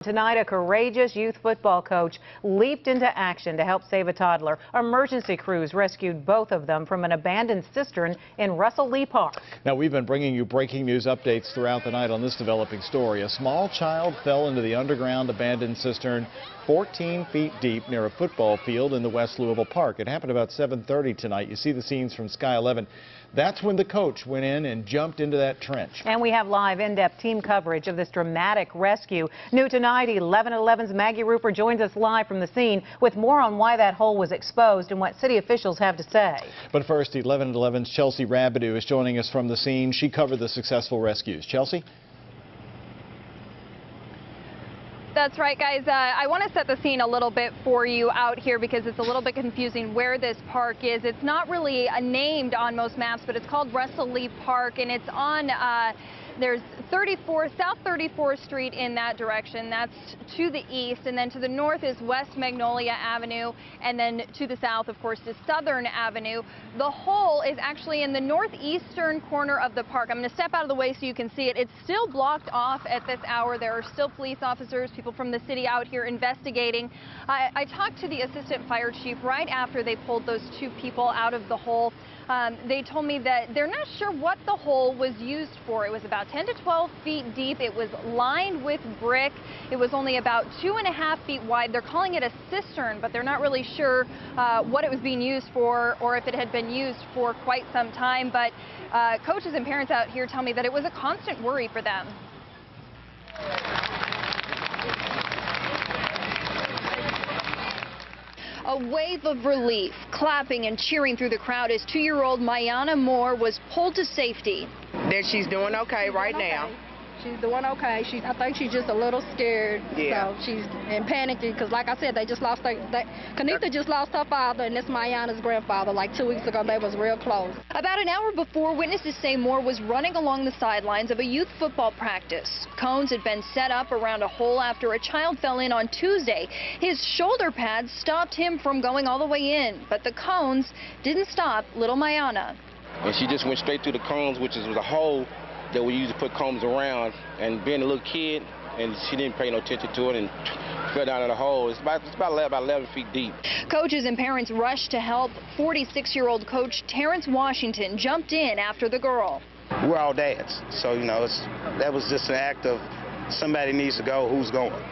Tonight, a courageous youth football coach leaped into action to help save a toddler. Emergency crews rescued both of them from an abandoned cistern in Russell Lee Park. Now, we've been bringing you breaking news updates throughout the night on this developing story. A small child fell into the underground abandoned cistern 14 feet deep near a football field in the West Louisville Park. It happened about 7:30 tonight. You see the scenes from Sky 11. That's when the coach went in and jumped into that trench. And we have live in-depth team coverage of this dramatic rescue. New tonight, 11:11's Maggie Rupert joins us live from the scene with more on why that hole was exposed and what city officials have to say. But first, 11:11's Chelsea Rabideau is joining us from the scene. She covered the successful rescues. Chelsea? That's right, guys. I want to set the scene a little bit for you out here because it's a little bit confusing where this park is. It's not really named on most maps, but it's called Russell Lee Park, and it's on there's South 34th Street in that direction. That's to the east, and then to the north is West Magnolia Avenue, and then to the south, of course, is Southern Avenue. The hole is actually in the northeastern corner of the park. I'm going to step out of the way so you can see it. It's still blocked off at this hour. There are still police officers, people from the city out here investigating. I talked to the assistant fire chief right after they pulled those two people out of the hole. They told me that they're not sure what the hole was used for. It was about 10 to 12 feet deep. It was lined with brick. It was only about 2.5 feet wide. They're calling it a cistern, but they're not really sure what it was being used for or if it had been used for quite some time. But coaches and parents out here tell me that it was a constant worry for them. A wave of relief, clapping and cheering through the crowd as 2-year-old Mayana Moore was pulled to safety. That she's doing okay right now. She's doing okay. I think she's just a little scared. Yeah. So she's in panicky because, like I said, they just lost Kanitha just lost her father, and this Mayana's grandfather like 2 weeks ago. They was real close. About an hour before, witnesses say Moore was running along the sidelines of a youth football practice. Cones had been set up around a hole after a child fell in on Tuesday. His shoulder pads stopped him from going all the way in, but the cones didn't stop little Mayana. And she just went straight through the cones, which was a hole that we used to put combs around, and being a little kid, and she didn't pay no attention to it and fell down in the hole. It's about 11 feet deep. Coaches and parents rushed to help. 46-year-old coach Terrence Washington jumped in after the girl. We're all dads, so that was just an act of somebody needs to go, who's going?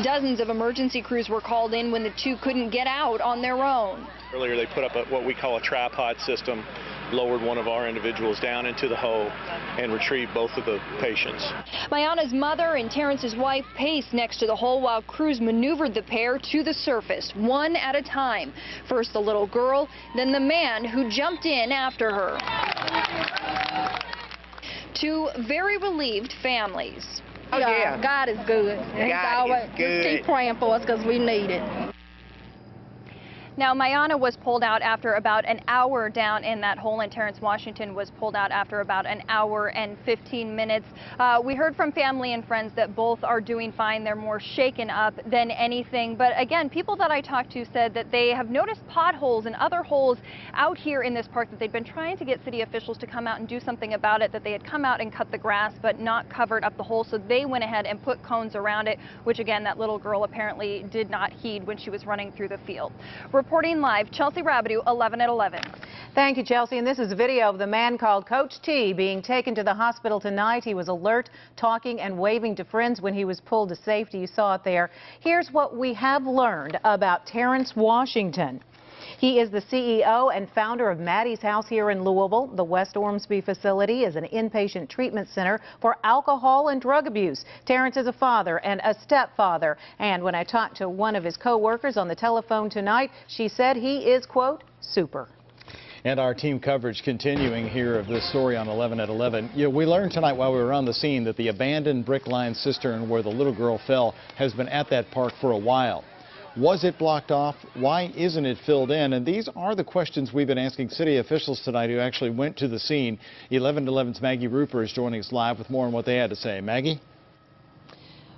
Dozens of emergency crews were called in when the two couldn't get out on their own. Earlier they put up what we call a tripod system, lowered one of our individuals down into the hole and retrieved both of the patients. Mayana's mother and Terrence's wife paced next to the hole while crews maneuvered the pair to the surface, one at a time. First the little girl, then the man who jumped in after her. Two very relieved families. Oh, yeah. God is good. Just keep praying for us because we need it. Now, Mayana was pulled out after about an hour down in that hole, and Terrence Washington was pulled out after about an hour and 15 minutes. We heard from family and friends that both are doing fine. They're more shaken up than anything. But again, people that I talked to said that they have noticed potholes and other holes out here in this park, that they'd been trying to get city officials to come out and do something about it, that they had come out and cut the grass but not covered up the hole. So they went ahead and put cones around it, which again, that little girl apparently did not heed when she was running through the field. Reporting live, Chelsea Rabideau, 11 at 11. Thank you, Chelsea. And this is a video of the man called Coach T being taken to the hospital tonight. He was alert, talking and waving to friends when he was pulled to safety. You saw it there. Here's what we have learned about Terrence Washington. He is the CEO and founder of Maddie's House here in Louisville. The West Ormsby facility is an inpatient treatment center for alcohol and drug abuse. Terrence is a father and a stepfather. And when I talked to one of his co-workers on the telephone tonight, she said he is, quote, super. And our team coverage continuing here of this story on 11 at 11. We learned tonight while we were on the scene that the abandoned brick-lined cistern where the little girl fell has been at that park for a while. Was it blocked off? Why isn't it filled in? And these are the questions we've been asking city officials tonight who actually went to the scene. 11 at 11's Maggie Rupert is joining us live with more on what they had to say. Maggie?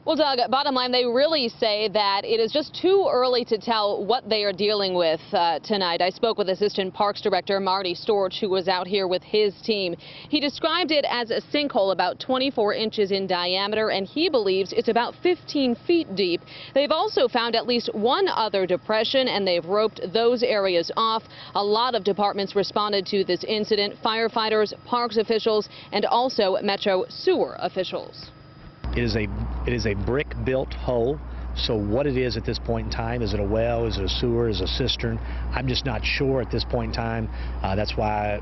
Well, Doug, bottom line, they really say that it is just too early to tell what they are dealing with tonight. I spoke with Assistant Parks Director Marty Storch, who was out here with his team. He described it as a sinkhole about 24 inches in diameter, and he believes it's about 15 feet deep. They've also found at least one other depression, and they've roped those areas off. A lot of departments responded to this incident: firefighters, parks officials, and also Metro sewer officials. It is a brick-built hole. So what it is at this point in time, is it a well, is it a sewer, is it a cistern? I'm just not sure at this point in time. That's why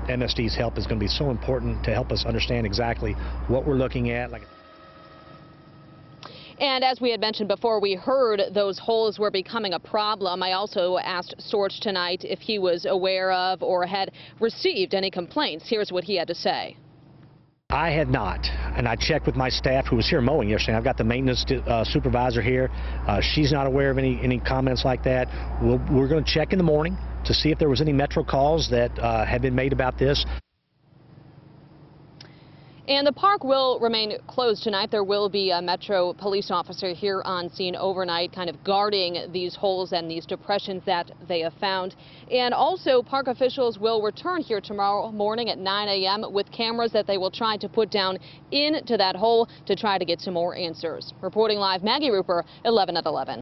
MSD's help is going to be so important to help us understand exactly what we're looking at. And as we had mentioned before, we heard those holes were becoming a problem. I also asked Storch tonight if he was aware of or had received any complaints. Here's what he had to say. I had not, and I checked with my staff who was here mowing yesterday. I've got the maintenance supervisor here. She's not aware of any comments like that. We're going to check in the morning to see if there was any Metro calls that had been made about this. And the park will remain closed tonight. There will be a Metro police officer here on scene overnight, kind of guarding these holes and these depressions that they have found. And also, park officials will return here tomorrow morning at 9 a.m. with cameras that they will try to put down into that hole to try to get some more answers. Reporting live, Maggie Rupert, 11 at 11.